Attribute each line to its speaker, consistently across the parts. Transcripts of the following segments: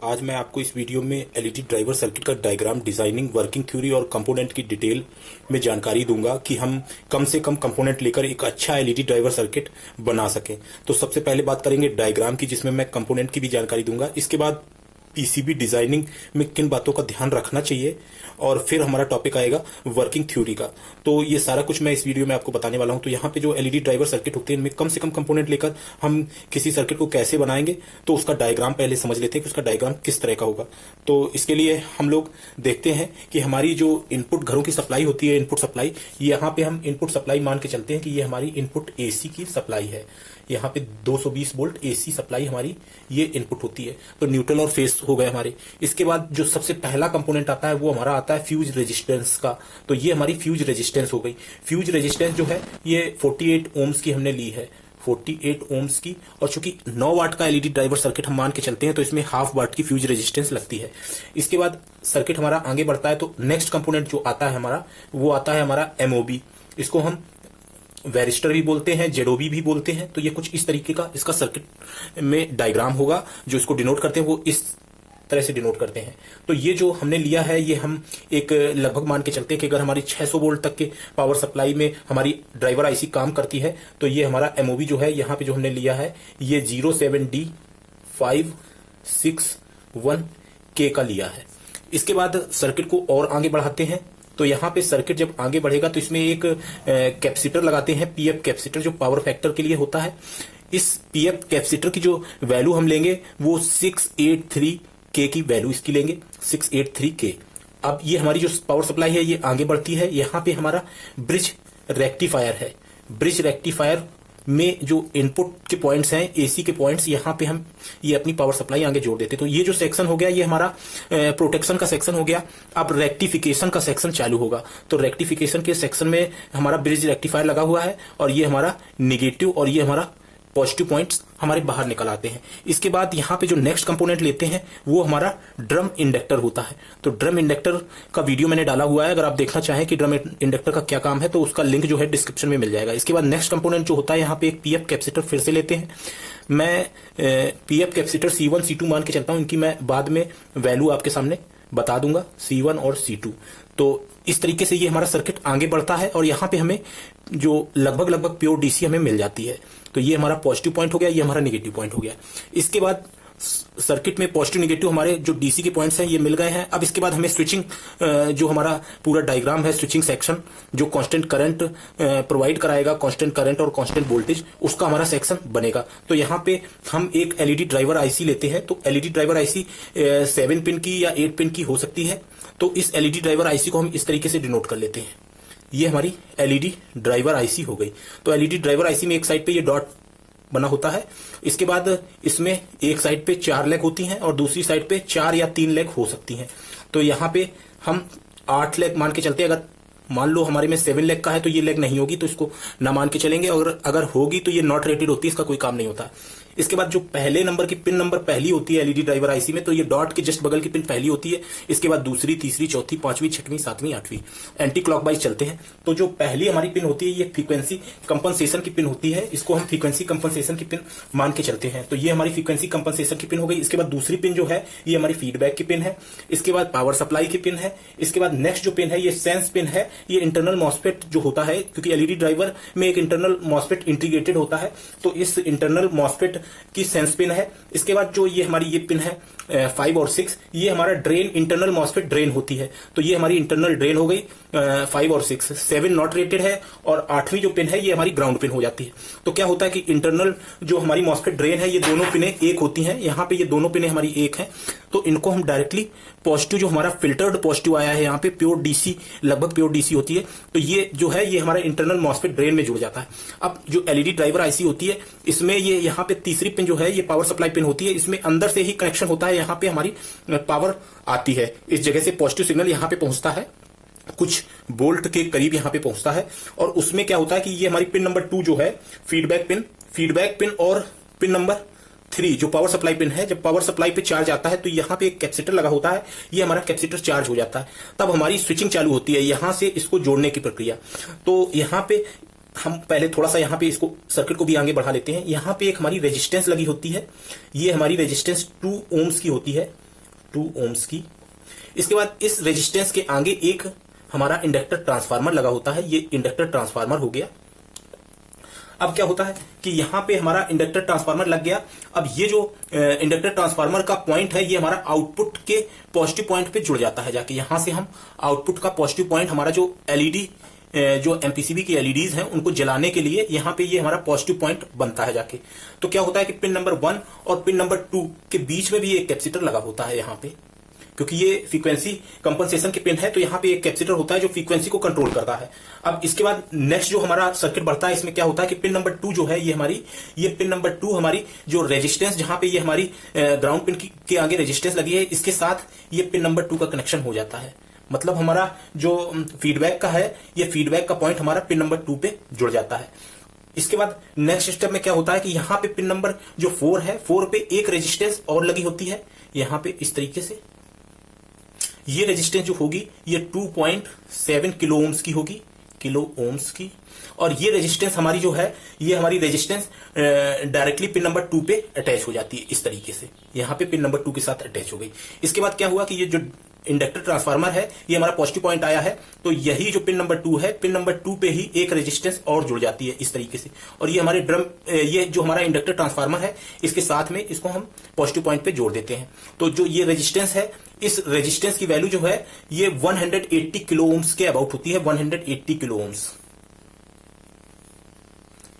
Speaker 1: आज मैं आपको इस वीडियो में एलईडी ड्राइवर सर्किट का डायग्राम, डिजाइनिंग, वर्किंग थ्योरी और कंपोनेंट की डिटेल में जानकारी दूंगा कि हम कम से कम कंपोनेंट लेकर एक अच्छा एलईडी ड्राइवर सर्किट बना सकें। तो सबसे पहले बात करेंगे डायग्राम की, जिसमें मैं कंपोनेंट की भी जानकारी दूंगा। इसके बाद पीसीबी डिजाइनिंग में किन बातों का ध्यान रखना चाहिए, और फिर हमारा टॉपिक आएगा वर्किंग थ्योरी का। तो ये सारा कुछ मैं इस वीडियो में आपको बताने वाला हूं। तो यहाँ पे जो एलईडी ड्राइवर सर्किट होते हैं, इनमें कम से कम कंपोनेंट लेकर हम किसी सर्किट को कैसे बनाएंगे, तो उसका डायग्राम पहले समझ लेते हैं कि उसका डायग्राम किस तरह का होगा। तो इसके लिए हम लोग देखते हैं कि हमारी जो इनपुट घरों की सप्लाई होती है, इनपुट सप्लाई, यहाँ पे हम इनपुट सप्लाई मान के चलते हैं कि ये हमारी इनपुट एसी की सप्लाई है। यहाँ पे 220 वोल्ट एसी सप्लाई हमारी ये इनपुट होती है। तो न्यूट्रल और फेस हो गए हमारे। इसके बाद जो सबसे पहला कंपोनेंट आता है वो हमारा आता है फ्यूज रेजिस्टेंस का। तो ये हमारी फ्यूज रेजिस्टेंस हो गई। फ्यूज रेजिस्टेंस जो है ये 48 ओम्स की हमने ली है, 48 ओम्स की। और चूंकि 9 वाट का एलईडी ड्राइवर सर्किट हम मान के चलते हैं, तो इसमें हाफ वाट की फ्यूज रेजिस्टेंस लगती है। इसके बाद सर्किट हमारा आगे बढ़ता है, तो नेक्स्ट कंपोनेंट जो आता है हमारा, वो आता है हमारा एमओबी। इसको हम वेरिस्टर भी बोलते हैं, जेडओबी भी बोलते हैं। तो ये कुछ इस तरीके का इसका सर्किट में डायग्राम होगा। जो इसको डिनोट करते हैं वो इस तरह से डिनोट करते हैं। तो ये जो हमने लिया है, ये हम एक लगभग मान के चलते हैं कि अगर हमारी 600 वोल्ट तक के पावर सप्लाई में हमारी ड्राइवर आईसी काम करती है, तो ये हमारा एमओबी जो है, यहाँ पे जो हमने लिया है, ये 07D561K का लिया है। इसके बाद सर्किट को और आगे बढ़ाते हैं। तो यहाँ पे सर्किट जब आगे बढ़ेगा तो इसमें एक कैपेसिटर लगाते हैं, पीएफ कैपेसिटर, जो पावर फैक्टर के लिए होता है। इस पीएफ कैपेसिटर की जो वैल्यू हम लेंगे वो 683K की वैल्यू इसकी लेंगे, 683K। अब ये हमारी जो पावर सप्लाई है ये आगे बढ़ती है। यहाँ पे हमारा ब्रिज रेक्टिफायर है। ब्रिज रेक्टिफायर में जो इनपुट के पॉइंट्स हैं, एसी के पॉइंट्स, यहाँ पे हम ये अपनी पावर सप्लाई आगे जोड़ देते। तो ये जो सेक्शन हो गया, ये हमारा प्रोटेक्शन का सेक्शन हो गया। अब रेक्टिफिकेशन का सेक्शन चालू होगा। तो रेक्टिफिकेशन के सेक्शन में हमारा ब्रिज रेक्टिफायर लगा हुआ है, और ये हमारा निगेटिव और ये हमारा पॉजिटिव पॉइंट्स हमारे बाहर निकल आते हैं। इसके बाद यहाँ पे जो नेक्स्ट कंपोनेंट लेते हैं वो हमारा ड्रम इंडक्टर होता है। तो ड्रम इंडक्टर का वीडियो मैंने डाला हुआ है, अगर आप देखना चाहें कि ड्रम इंडक्टर का क्या काम है, तो उसका लिंक जो है डिस्क्रिप्शन में मिल जाएगा। इसके बाद नेक्स्ट कंपोनेंट जो होता है, यहाँ पे एक पीएफ कैपेसिटर फिर से लेते हैं। मैं पीएफ कैपेसिटर C1 C2 मान के चलता हूँ। इनकी मैं बाद में वैल्यू आपके सामने बता दूंगा, C1 और C2। तो इस तरीके से ये हमारा सर्किट आगे बढ़ता है, और यहाँ पे हमें जो लगभग प्योर डीसी हमें मिल जाती है। तो ये हमारा पॉजिटिव पॉइंट हो गया, ये हमारा नेगेटिव पॉइंट हो गया। इसके बाद सर्किट में पॉजिटिव नेगेटिव हमारे जो डीसी के पॉइंट्स हैं ये मिल गए हैं। अब इसके बाद हमें स्विचिंग, जो हमारा पूरा डायग्राम है, स्विचिंग सेक्शन, जो कांस्टेंट करंट प्रोवाइड कराएगा, कांस्टेंट करंट और कांस्टेंट वोल्टेज, उसका हमारा सेक्शन बनेगा। तो यहाँ पे हम एक एलईडी ड्राइवर आईसी लेते हैं। तो एलईडी ड्राइवर आईसी 7 पिन की या 8 पिन की हो सकती है। तो इस एलईडी ड्राइवर आईसी को हम इस तरीके से डिनोट कर लेते हैं। ये हमारी एलईडी ड्राइवर आईसी हो गई। तो एलईडी ड्राइवर आईसी में एक साइड पे ये डॉट बना होता है। इसके बाद इसमें एक साइड पे 4 लेग होती हैं, और दूसरी साइड पे 4 या 3 लेग हो सकती हैं। तो यहाँ पे हम 8 लेग मान के चलते हैं। अगर मान लो हमारे में 7 लेग का है, तो ये लेग नहीं होगी, तो इसको ना मान के चलेंगे। और अगर होगी तो ये नॉट रेटेड होती है, इसका कोई काम नहीं होता। इसके बाद जो पहले नंबर की पिन नंबर पहली होती है एलईडी ड्राइवर आईसी में, तो ये डॉट के जस्ट बगल की पिन पहली होती है। इसके बाद दूसरी, तीसरी, चौथी, पांचवी, छठवीं, सातवीं, आठवीं, एंटी क्लॉकवाइज चलते हैं। तो जो पहली हमारी पिन होती है, ये फ्रीक्वेंसी कंपनसेशन की पिन होती है। इसको हम फ्रीक्वेंसी कंपनसेशन की पिन मान के चलते हैं। तो ये हमारी फ्रीक्वेंसी कंपनसेशन की पिन हो गई। इसके बाद दूसरी पिन जो है, ये हमारी फीडबैक की पिन है। इसके बाद पावर सप्लाई की पिन है। इसके बाद नेक्स्ट जो पिन है, ये सेंस पिन है। ये इंटरनल मॉसफेट जो होता है, क्योंकि एलईडी ड्राइवर में एक इंटरनल मॉसफेट इंटीग्रेटेड होता है, तो इस इंटरनल मॉसफेट की सेंस पिन है। इसके बाद जो ये हमारी ये पिन है 5 और 6, ये हमारा ड्रेन, इंटरनल मॉसफेट ड्रेन होती है। तो ये हमारी इंटरनल ड्रेन हो गई 5 और 6। 7 नॉट रेटेड है, और 8वीं जो पिन है ये हमारी ग्राउंड पिन हो जाती है। तो क्या होता है कि इंटरनल जो हमारी मॉसफेट ड्रेन है, ये दोनों पिनें एक होती हैं। यहाँ पे ये दोनों पिनें हमारी एक हैं। तो इनको हम डायरेक्टली पॉजिटिव, जो हमारा फिल्टर्ड पॉजिटिव आया है यहाँ पे, प्योर डीसी, लगभग प्योर डीसी होती है, तो ये जो है ये हमारा इंटरनल मॉसफेट ड्रेन में जुड़ जाता है। अब जो एलईडी ड्राइवर आईसी होती है, इसमें ये यहाँ पे तीसरी पिन जो है, ये पावर सप्लाई पिन होती है। इसमें अंदर से ही कनेक्शन होता है। यहाँ पे हमारी पावर आती है, इस जगह से पॉजिटिव सिग्नल यहाँ पे पहुंचता है, कुछ वोल्ट के करीब यहाँ पे पहुंचता है। और उसमें क्या होता है कि ये हमारी पिन नंबर 2 जो है, फीडबैक पिन और पिन नंबर 3 जो पावर सप्लाई पिन है, जब पावर सप्लाई पे चार्ज आता है, तो यहाँ पे एक कैपेसिटर लगा होता है। ये हमारा कैपेसिटर चार्ज हो जाता है, तब हमारी स्विचिंग चालू होती है, यहाँ से इसको जोड़ने की प्रक्रिया। तो यहाँ पे हम पहले थोड़ा सा यहाँ पे इसको सर्किट को भी आगे बढ़ा लेते हैं। यहाँ पे एक हमारी रेजिस्टेंस लगी होती है। ये हमारी रेजिस्टेंस 2 ओम्स की होती है। 2 ohms की। इसके बाद इस रेजिस्टेंस के आगे एक हमारा इंडक्टर ट्रांसफार्मर लगा होता है, ये इंडक्टर ट्रांसफार्मर हो गया। अब क्या होता है कि यहां पे हमारा इंडक्टर ट्रांसफार्मर लग गया। अब ये जो इंडक्टर ट्रांसफार्मर का पॉइंट है, ये हमारा आउटपुट के पॉजिटिव पॉइंट पे जुड़ जाता है जाके। यहां से हम आउटपुट का पॉजिटिव पॉइंट, हमारा जो एलईडी जो एमपीसीबी की एलईडीज हैं उनको जलाने के लिए यहां पे ये हमारा पॉजिटिव पॉइंट बनता है जाके। तो क्या होता है कि पिन नंबर 1 और पिन नंबर 2 के बीच में भी एक कैपेसिटर लगा होता है यहां पे, क्योंकि ये फ्रीक्वेंसी कंपनसेशन के पिन है, तो यहां पे एक कैपेसिटर होता है जो फ्रीक्वेंसी को कंट्रोल करता है। अब इसके बाद नेक्स्ट जो हमारा सर्किट बढ़ता है, इसमें क्या होता है कि पिन नंबर 2 जो है ये पिन नंबर 2 हमारी जो रेजिस्टेंस, जहां पे ये हमारी ग्राउंड पिन के आगे रेजिस्टेंस लगी है, इसके साथ ये पिन नंबर 2 का कनेक्शन हो जाता है। मतलब हमारा जो फीडबैक का है, ये फीडबैक का पॉइंट हमारा पिन नंबर 2 पे जुड़ जाता है। इसके बाद नेक्स्ट स्टेप में क्या होता है कि यहां पे पिन नंबर जो 4 है, 4 पे एक रेजिस्टेंस और लगी होती है यहां पे इस तरीके से। ये रेजिस्टेंस जो होगी ये 2.7 किलो ओम्स की होगी, किलो ओम्स की। और ये रेजिस्टेंस हमारी जो है, ये हमारी रेजिस्टेंस डायरेक्टली पिन नंबर 2 पे अटैच हो जाती है इस तरीके से। यहां पे पिन नंबर 2 के साथ अटैच हो गई। इसके बाद क्या हुआ कि ये जो इंडक्टर ट्रांसफार्मर है, ये हमारा पॉजिटिव पॉइंट आया है, तो यही जो पिन नंबर 2 है, पिन नंबर 2 पे ही एक रेजिस्टेंस और जुड़ जाती है इस तरीके से। और ये हमारे ये जो हमारा इंडक्टर ट्रांसफार्मर है, इसके साथ में इसको हम पॉजिटिव पॉइंट पे जोड़ देते हैं। तो जो ये रेजिस्टेंस है, इस रेजिस्टेंस की वैल्यू जो है ये 180 किलो ओम्स के अबाउट होती है, 180 किलो ओम्स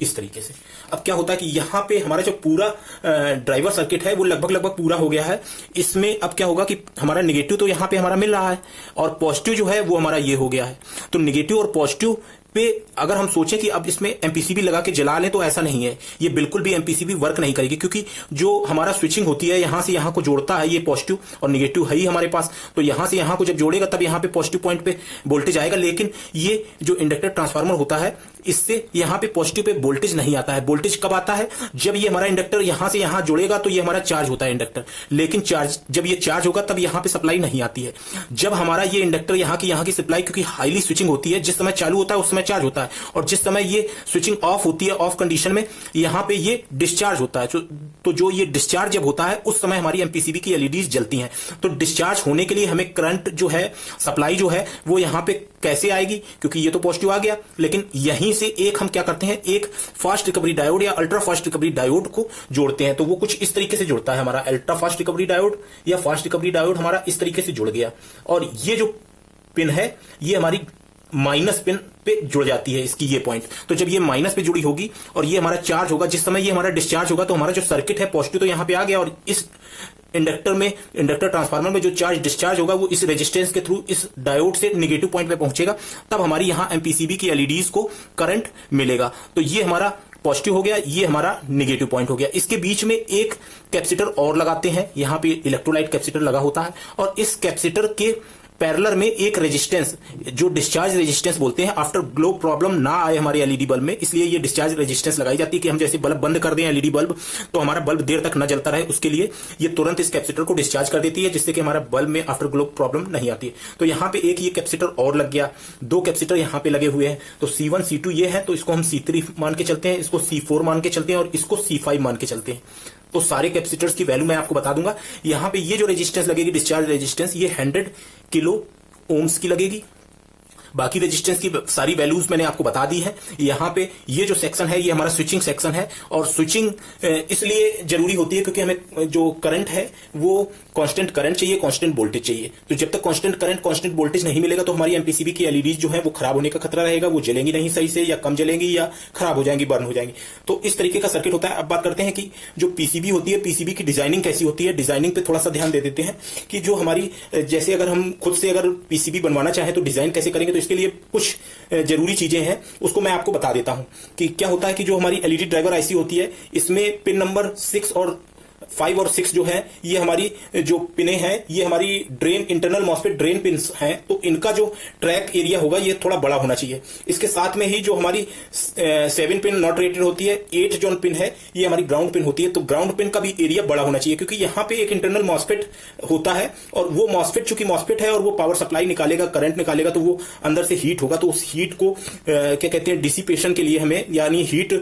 Speaker 1: इस तरीके से। अब क्या होता है कि यहां पे हमारा जो पूरा ड्राइवर सर्किट है वो लगभग पूरा हो गया है। इसमें अब क्या होगा कि हमारा नेगेटिव तो यहां पे हमारा मिल रहा है और पॉजिटिव जो है वो हमारा ये हो गया है। तो नेगेटिव और पॉजिटिव पे अगर हम सोचें कि अब इसमें एमपीसीबी लगा के जला लें, तो ऐसा नहीं है, ये बिल्कुल भी एमपीसीबी वर्क नहीं करेगी, क्योंकि जो हमारा स्विचिंग होती है यहां से यहां को जोड़ता है, ये पॉजिटिव और नेगेटिव है ही हमारे पास। तो यहां से यहां को जब जोड़ेगा तब यहां पे पॉजिटिव पॉइंट पे वोल्टेज आएगा, लेकिन ये जो इंडक्टर ट्रांसफार्मर होता है इससे यहां पे पॉजिटिव पे वोल्टेज नहीं आता है। वोल्टेज कब आता है? जब ये हमारा इंडक्टर यहां से यहां जुड़ेगा तो ये हमारा चार्ज होता है इंडक्टर, लेकिन जब ये चार्ज होगा तब यहां पे सप्लाई नहीं आती है। जब हमारा ये इंडक्टर यहां की सप्लाई, क्योंकि हाईली स्विचिंग होती है, जिस समय चालू होता है उस समय चार्ज होता है, और जिस समय ये स्विचिंग ऑफ होती है, ऑफ कंडीशन में, यहां पे ये डिस्चार्ज होता है। तो जो ये डिस्चार्ज जब होता है उस समय हमारी एमपीसीबी की एलईडीज जलती हैं। तो डिस्चार्ज होने के लिए हमें करंट जो है, सप्लाई जो है, वो यहां पे कैसे आएगी? क्योंकि ये तो पॉजिटिव आ गया, लेकिन यहीं से एक हम क्या करते हैं, एक फास्ट रिकवरी डायोड या अल्ट्रा फास्ट रिकवरी डायोड को जोड़ते हैं। तो वो कुछ इस तरीके से जुड़ता है, हमारा अल्ट्रा फास्ट रिकवरी डायोड या फास्ट रिकवरी डायोड हमारा इस तरीके से जुड़ गया। और ये जो पिन है ये हमारी माइनस पिन पे जुड़ जाती है, इसकी ये पॉइंट। तो जब ये माइनस पे जुड़ी होगी और ये हमारा चार्ज होगा, जिस समय ये हमारा डिस्चार्ज होगा, तो हमारा जो सर्किट है पॉजिटिव तो यहां पे आ गया, और इस इंडक्टर ट्रांसफार्मर में जो चार्ज डिस्चार्ज होगा वो इस रेजिस्टेंस के थ्रू इस डायोड से नेगेटिव पॉइंट पे पहुंचेगा, तब हमारी यहां एमपीसीबी की एलईडीज को करंट मिलेगा। तो ये हमारा पॉजिटिव हो गया, ये हमारा नेगेटिव पॉइंट हो गया। इसके बीच में एक कैपेसिटर और लगाते हैं, यहां पे इलेक्ट्रोलाइट कैपेसिटर लगा होता है, और इस कैपेसिटर के पैरेलल में एक रेजिस्टेंस, जो डिस्चार्ज रेजिस्टेंस बोलते हैं, आफ्टर ग्लो प्रॉब्लम ना आए हमारे एलईडी बल्ब में, इसलिए ये डिस्चार्ज रेजिस्टेंस लगाई जाती है कि हम जैसे बल्ब बंद कर दें एलईडी बल्ब, तो हमारा बल्ब देर तक न जलता रहे, उसके लिए ये तुरंत इस कैपेसिटर को डिस्चार्ज कर देती है, जिससे कि हमारा बल्ब में आफ्टर ग्लो प्रॉब्लम नहीं आती है। तो यहां पे एक ये कैपेसिटर और लग गया, 2 कैपेसिटर यहां पे लगे हुए हैं। तो C1 C2 ये है, तो इसको हम C3 मान के चलते हैं, इसको C4 मान के चलते हैं, और इसको C5 मान के चलते हैं। तो सारे कैपेसिटर्स की वैल्यू मैं आपको बता दूंगा। यहां पे ये जो रेजिस्टेंस लगेगी, डिस्चार्ज रेजिस्टेंस, ये 100 किलो ओम्स की लगेगी। बाकी रेजिस्टेंस की सारी वैल्यूज मैंने आपको बता दी है। यहाँ पे ये जो सेक्शन है ये हमारा स्विचिंग सेक्शन है, और स्विचिंग इसलिए जरूरी होती है क्योंकि हमें जो करंट है वो कांस्टेंट करंट चाहिए, कांस्टेंट वोल्टेज चाहिए। तो जब तक कांस्टेंट करंट, कांस्टेंट वोल्टेज नहीं मिलेगा तो हमारी एमपीसीबी की एलईडीज जो है वो खराब होने का खतरा रहेगा, वो जलेंगी नहीं सही से, या कम जलेंगी, या खराब हो जाएंगी, बर्न हो जाएंगी। तो इस तरीके का सर्किट होता है। अब बात करते हैं कि जो पीसीबी होती है, पीसीबी की डिजाइनिंग कैसी होती है। डिजाइनिंग पे थोड़ा सा ध्यान दे देते हैं कि जो हमारी, जैसे अगर हम खुद से अगर पीसीबी बनवाना चाहें तो डिजाइन कैसे करेंगे, तो इसके लिए कुछ जरूरी चीजें हैं, उसको मैं आपको बता देता हूं कि क्या होता है कि जो हमारी एलईडी ड्राइवर आईसी होती है, इसमें पिन नंबर 6 और 5 और 6 जो है, ये हमारी जो पिने हैं, ये हमारी drain, internal MOSFET drain pins हैं, तो इनका जो ट्रैक एरिया होगा ये थोड़ा बड़ा होना चाहिए। इसके साथ में ही जो हमारी 7 पिन नॉट रेटेड होती है, 8 जो पिन है ये हमारी ग्राउंड पिन होती है, तो ग्राउंड पिन का भी एरिया बड़ा होना चाहिए, क्योंकि यहाँ पे एक इंटरनल मॉसफेट होता है, और वो मॉसफेट चूंकि मॉसफेट है और वो पावर सप्लाई निकालेगा, करंट निकालेगा, तो वो अंदर से हीट होगा, तो उस हीट को क्या कहते हैं, डिसिपेशन के लिए हमें, यानी हीट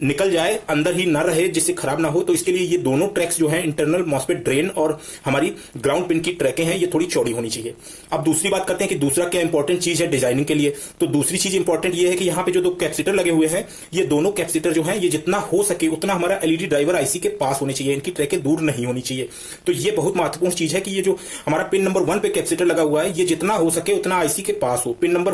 Speaker 1: निकल जाए, अंदर ही ना रहे, जिससे खराब ना हो। तो इसके लिए ये दोनों ट्रैक्स जो है इंटरनल मॉसफेट ड्रेन और हमारी ग्राउंड पिन की ट्रैकें हैं, ये थोड़ी चौड़ी होनी चाहिए। अब दूसरी बात करते हैं कि दूसरा क्या इंपॉर्टेंट चीज है डिजाइनिंग के लिए। तो दूसरी चीज इंपॉर्टेंट ये है कि यहाँ पे जो दो कैपेसिटर लगे हुए हैं, ये दोनों कैपेसिटर जो है ये जितना हो सके उतना हमारा एलईडी ड्राइवर आईसी के पास होने चाहिए, इनकी ट्रैकें दूर नहीं होनी चाहिए। तो ये बहुत महत्वपूर्ण चीज है कि ये जो हमारा पिन नंबर 1 पे कैपेसिटर लगा हुआ है, ये जितना हो सके उतना आईसी के पास हो। पिन नंबर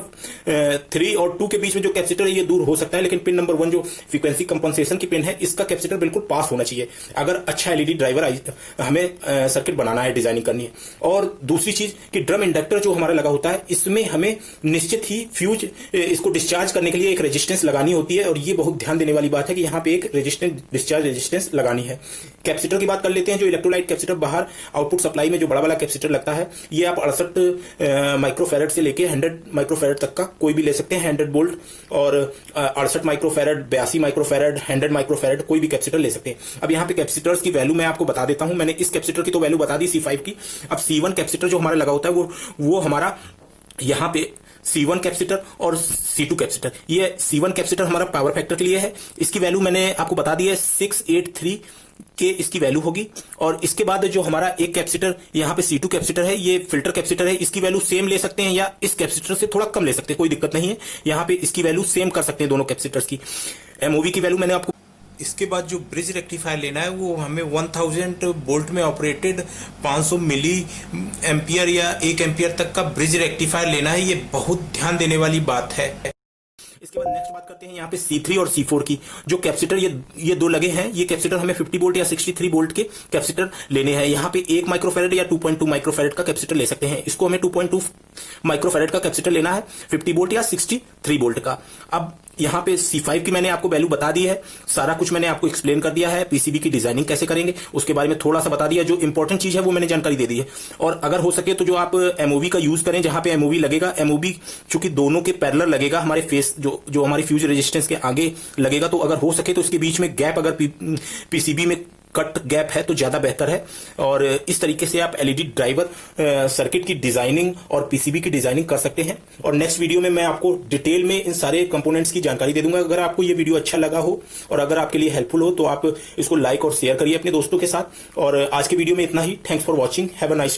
Speaker 1: 3 और 2 के बीच में जो कैपेसिटर है ये दूर हो सकता है, लेकिन पिन नंबर 1 जो फ्रीक्वेंसी कंपनसेशन की पिन है, इसका कैपेसिटर बिल्कुल पास होना चाहिए अगर अच्छा एलईडी ड्राइवर हमें सर्किट बनाना है, डिजाइनिंग करनी है। और दूसरी चीज कि ड्रम इंडक्टर जो हमारा लगा होता है, इसमें हमें निश्चित ही फ्यूज इसको डिस्चार्ज करने के लिए एक रेजिस्टेंस लगानी होती है, और ये बहुत ध्यान देने वाली बात है कि यहाँ पे एक रेजिस्टेंस डिस्चार्ज रेजिस्टेंस लगानी है। कैपेसिटर की बात कर लेते हैं। जो इलेक्ट्रोलाइट कैपेसिटर बाहर आउटपुट सप्लाई में जो बड़ा वाला कैपेसिटर लगता है, ये आप 68 माइक्रोफैरड से लेके 100 माइक्रोफैरड तक का कोई भी ले सकते हैं, 100 वोल्ट, और 68 माइक्रोफैरड, 82 माइक्रोफैरड, 100 माइक्रोफैरड, कोई भी कैपेसिटर ले सकते हैं। अब यहाँ पे कैपेसिटर्स की वैल्यू मैं आपको बता देता हूं। मैंने इस कैपेसिटर की तो वैल्यू बता दी C5 की। अब C1 कैपेसिटर जो हमारा लगा होता है वो हमारा यहाँ पे C1 कैपेसिटर और C2 कैपेसिटर, ये C1 कैपेसिटर हमारा पावर फैक्टर के लिए है। इसकी वैल्यू मैंने आपको बता दी है, 683 के इसकी वैल्यू होगी। और इसके बाद जो हमारा एक कैपेसिटर यहाँ पे C2 कैपेसिटर है, ये फिल्टर कैपेसिटर है, इसकी वैल्यू सेम ले सकते हैं या इस कैपेसिटर से थोड़ा कम ले सकते हैं, कोई दिक्कत नहीं है। यहाँ पे इसकी वैल्यू सेम कर सकते हैं दोनों कैपेसिटर्स की। एमओवी की वैल्यू मैंने आपको। इसके बाद जो ब्रिज रेक्टिफायर लेना है वो हमें 1000 वोल्ट में ऑपरेटेड 500 मिली एम्पियर या 1 एम्पियर तक का ब्रिज रेक्टिफायर लेना है। ये बहुत ध्यान देने वाली बात है। इसके बाद नेक्स्ट बात करते हैं यहाँ पे C3 और C4 की। जो कैपेसिटर ये दो लगे हैं, ये कैपेसिटर हमें 50 वोल्ट या 63 वोल्ट के कैपेसिटर लेने हैं। यहाँ पे 1 माइक्रोफैरड या 2.2 माइक्रोफैरड का कैपेसिटर ले सकते हैं। इसको हमें 2.2 माइक्रोफैरड का कैपेसिटर लेना है, 50 वोल्ट या 63 वोल्ट का। अब यहाँ पे C5 की मैंने आपको वैल्यू बता दी है, सारा कुछ मैंने आपको एक्सप्लेन कर दिया है। पीसीबी की डिजाइनिंग कैसे करेंगे उसके बारे में थोड़ा सा बता दिया, जो इंपॉर्टेंट चीज है वो मैंने जानकारी दे दी है। और अगर हो सके तो जो आप एमओवी का यूज करें, जहां पे एमओवी लगेगा, एमओवी चूंकि दोनों के पैरेलल लगेगा, हमारे फेस जो हमारी फ्यूज रेजिस्टेंस के आगे लगेगा, तो अगर हो सके तो इसके बीच में गैप अगर पीसीबी में कट गैप है तो ज्यादा बेहतर है। और इस तरीके से आप एलईडी ड्राइवर सर्किट की डिजाइनिंग और पीसीबी की डिजाइनिंग कर सकते हैं। और नेक्स्ट वीडियो में मैं आपको डिटेल में इन सारे कंपोनेंट्स की जानकारी दे दूंगा। अगर आपको ये वीडियो अच्छा लगा हो और अगर आपके लिए हेल्पफुल हो तो आप इसको लाइक और शेयर करिए अपने दोस्तों के साथ। और आज के वीडियो में इतना ही। Thanks for watching. Have a nice